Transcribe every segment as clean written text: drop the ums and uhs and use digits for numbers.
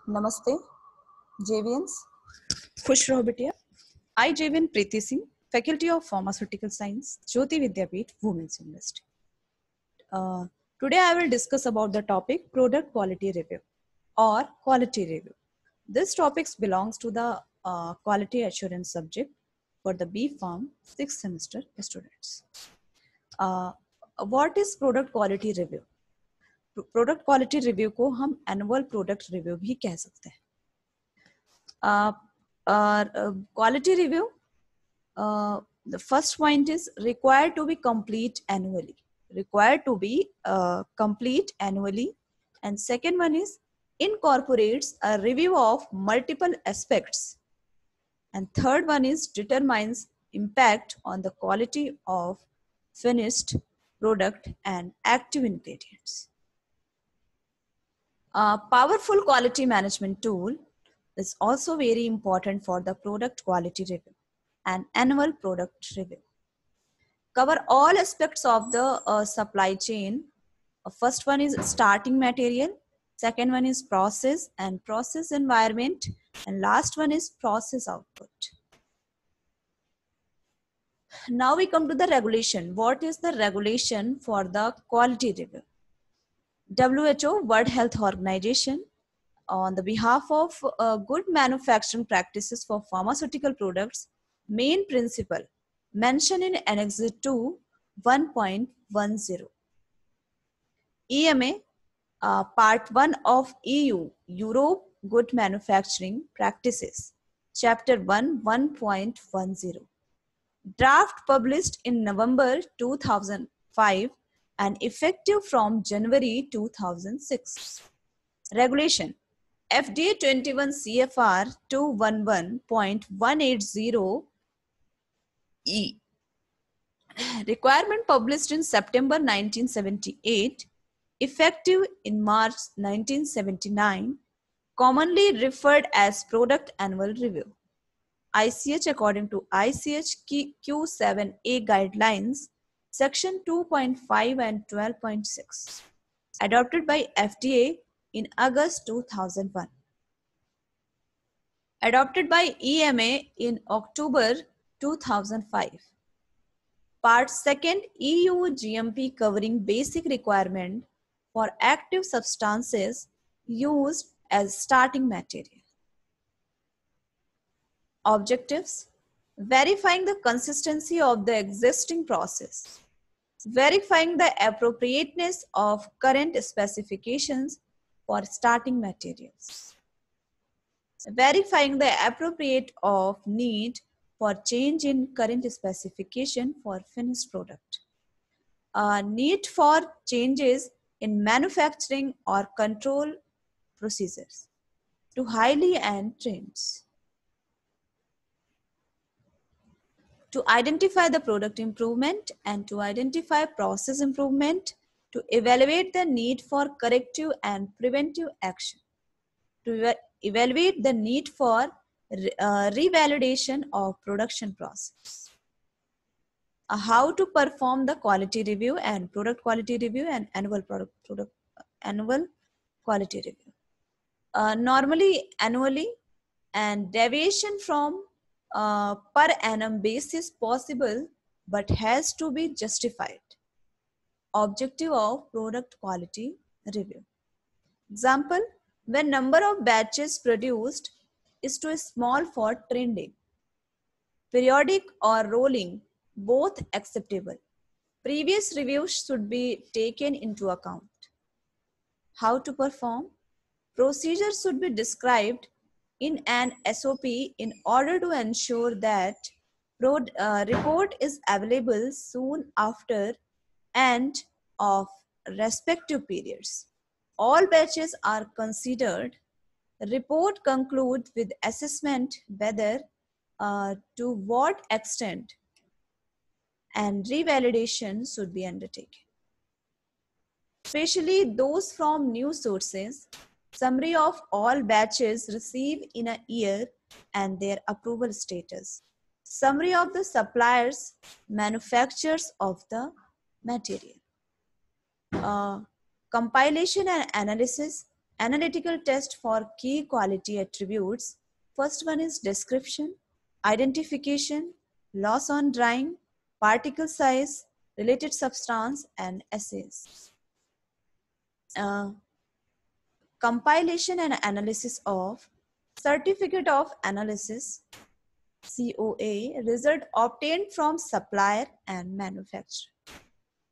नमस्ते JVNs. खुश रहो बिटिया. I, JVN Preeti Singh, Faculty of Pharmaceutical Science, Jyoti Vidyapeeth, Women's University. Today I will discuss about the topic Product Quality Review or Quality Review. This topic belongs to the Quality Assurance subject for the B.Pharm 6th semester students. What is Product Quality Review? Product Quality Review को हम Annual Product Review भी कह सकते हैं. Quality review, the first point is required to be complete annually. And second one is incorporates a review of multiple aspects. And third one is determines impact on the quality of finished product and active ingredients. A powerful quality management tool is also very important for the product quality review and annual product review. Cover all aspects of the supply chain. First one is starting material, second one is process and process environment, and last one is process output. Now we come to the regulation. What is the regulation for the quality review? WHO, World Health Organization, on the behalf of good manufacturing practices for pharmaceutical products, main principle mentioned in Annex 2 1.10. EMA, Part 1 of EU, Europe Good Manufacturing Practices, Chapter 1 1.10. Draft published in November 2005 and effective from January 2006. Regulation FDA 21 CFR 211.180 E. Requirement published in September 1978, effective in March 1979, commonly referred as Product Annual Review. ICH according to ICH Q7A guidelines, section 2.5 and 12.6, adopted by FDA in August 2001. Adopted by EMA in October 2005. Part 2nd EU GMP covering basic requirement for active substances used as starting material. Objectives: verifying the consistency of the existing process, verifying the appropriateness of current specifications for starting materials, verifying the appropriate of need for change in current specification for finished product, need for changes in manufacturing or control procedures to highly and trends, to identify the product improvement and to identify process improvement, to evaluate the need for corrective and preventive action, to evaluate the need for revalidation of production process. How to perform the quality review and product quality review and annual annual quality review. Normally annually, and deviation from per annum basis possible but has to be justified. Objective of product quality review. Example, when number of batches produced is too small for trending. Periodic or rolling, both acceptable. Previous reviews should be taken into account. How to perform? Procedures should be described in an SOP in order to ensure that report is available soon after end of respective periods. All batches are considered. Report concludes with assessment whether to what extent and revalidation should be undertaken. Especially those from new sources, summary of all batches received in a year and their approval status. Summary of the suppliers, manufacturers of the material. Compilation and analysis, analytical test for key quality attributes. First one is description, identification, loss on drying, particle size, related substance, and assays. Compilation and analysis of certificate of analysis COA result obtained from supplier and manufacturer.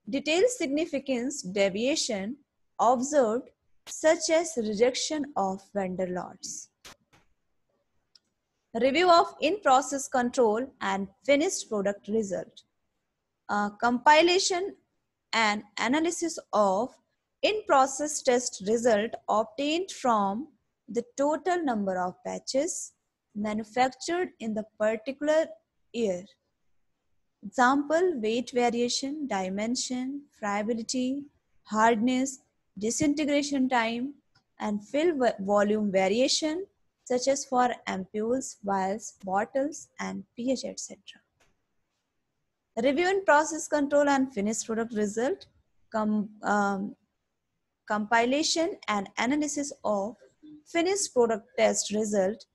Detailed significance deviation observed such as rejection of vendor lots. Review of in-process control and finished product result. Compilation and analysis of in-process test result obtained from the total number of batches manufactured in the particular year. Example, weight variation, dimension, friability, hardness, disintegration time, and fill volume variation, such as for ampoules, vials, bottles, and pH, etc. Review and process control and finished product result. Compilation and analysis of finished product test result,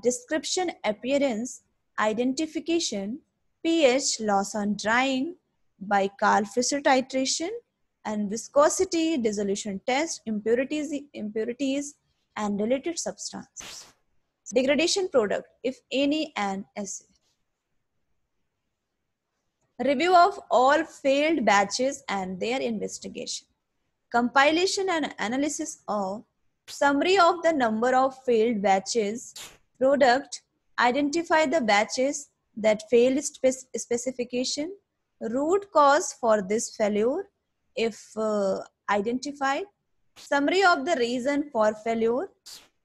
description, appearance, identification, pH, loss on drying by Karl Fischer titration, and viscosity, dissolution test, impurities, and related substance. Degradation product, if any, and assay. Review of all failed batches and their investigation. Compilation and analysis of summary of the number of failed batches, product, identify the batches that failed specification, root cause for this failure if identified, summary of the reason for failure,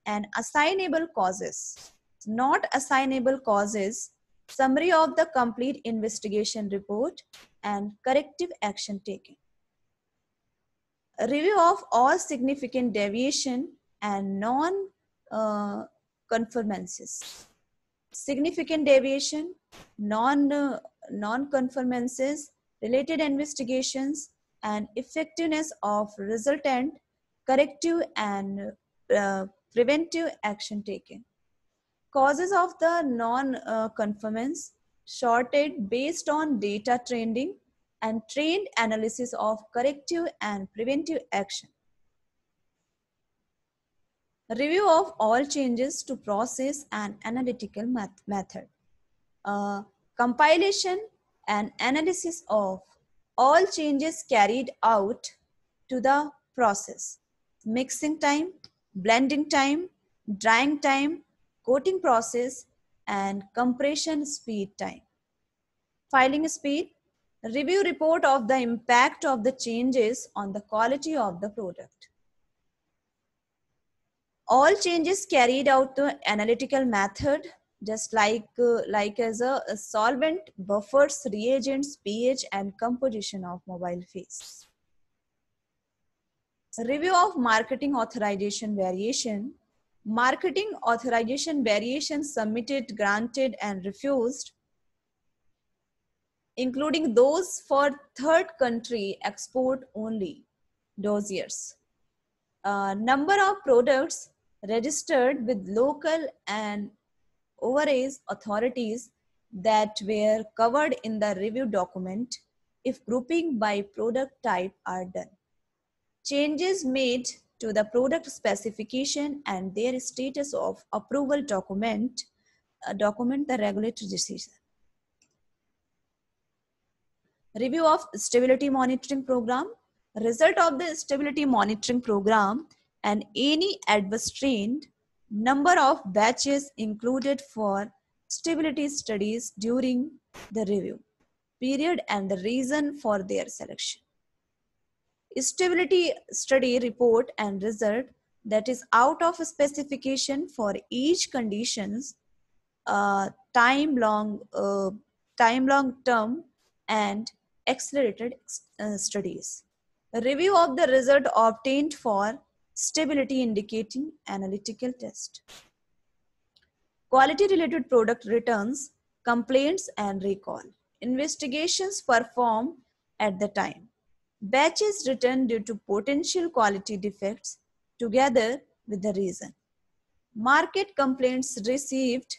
and assignable causes. Not assignable causes, summary of the complete investigation report, and corrective action taken. A review of all significant deviation and non-conformances. Significant deviation, non-conformances, related investigations, and effectiveness of resultant, corrective and preventive action taken. Causes of the non-conformance, sorted based on data trending and trained analysis of corrective and preventive action. Review of all changes to process and analytical method. Compilation and analysis of all changes carried out to the process. Mixing time, blending time, drying time, coating process, and compression speed time. Filing speed. Review report of the impact of the changes on the quality of the product. All changes carried out the analytical method, just like as a solvent, buffers, reagents, pH, and composition of mobile phase. Review of marketing authorization variation. Marketing authorization variations submitted, granted, and refused, including those for third country export only dossiers. Number of products registered with local and overseas authorities that were covered in the review document if grouping by product type are done. Changes made to the product specification and their status of approval document the regulatory decision. Review of stability monitoring program. Result of the stability monitoring program and any adverse trend, number of batches included for stability studies during the review period, and the reason for their selection. Stability study report and result that is out of specification for each conditions, time long term and accelerated studies. A review of the result obtained for stability indicating analytical test. Quality related product returns, complaints, and recall. Investigations performed at the time. Batches returned due to potential quality defects, together with the reason. Market complaints received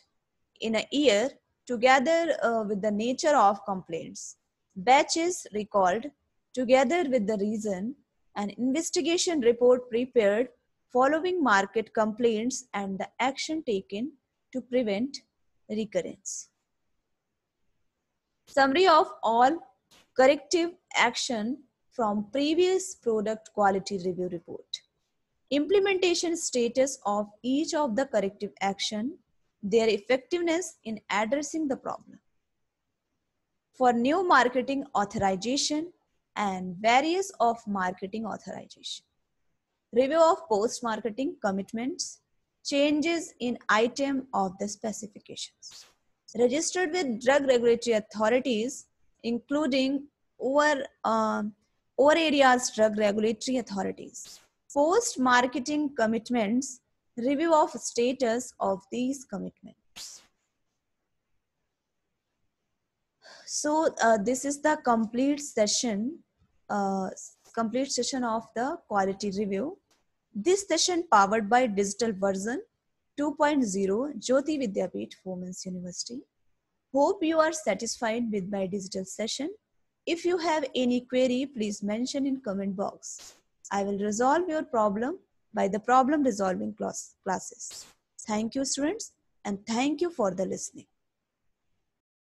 in a year together with the nature of complaints. Batches recalled together with the reason. An investigation report prepared following market complaints and the action taken to prevent recurrence. Summary of all corrective action from previous product quality review report. Implementation status of each of the corrective action, their effectiveness in addressing the problem. For new marketing authorization and various of marketing authorization. Review of post-marketing commitments, changes in item of the specifications. Registered with drug regulatory authorities, including over areas drug regulatory authorities. Post-marketing commitments, review of status of these commitments. So this is the complete session of the quality review. This session powered by digital version 2.0 Jyoti Vidyapeeth Women's University. Hope you are satisfied with my digital session. If you have any query, please mention in comment box. I will resolve your problem by the problem resolving classes. Thank you, students, and thank you for the listening.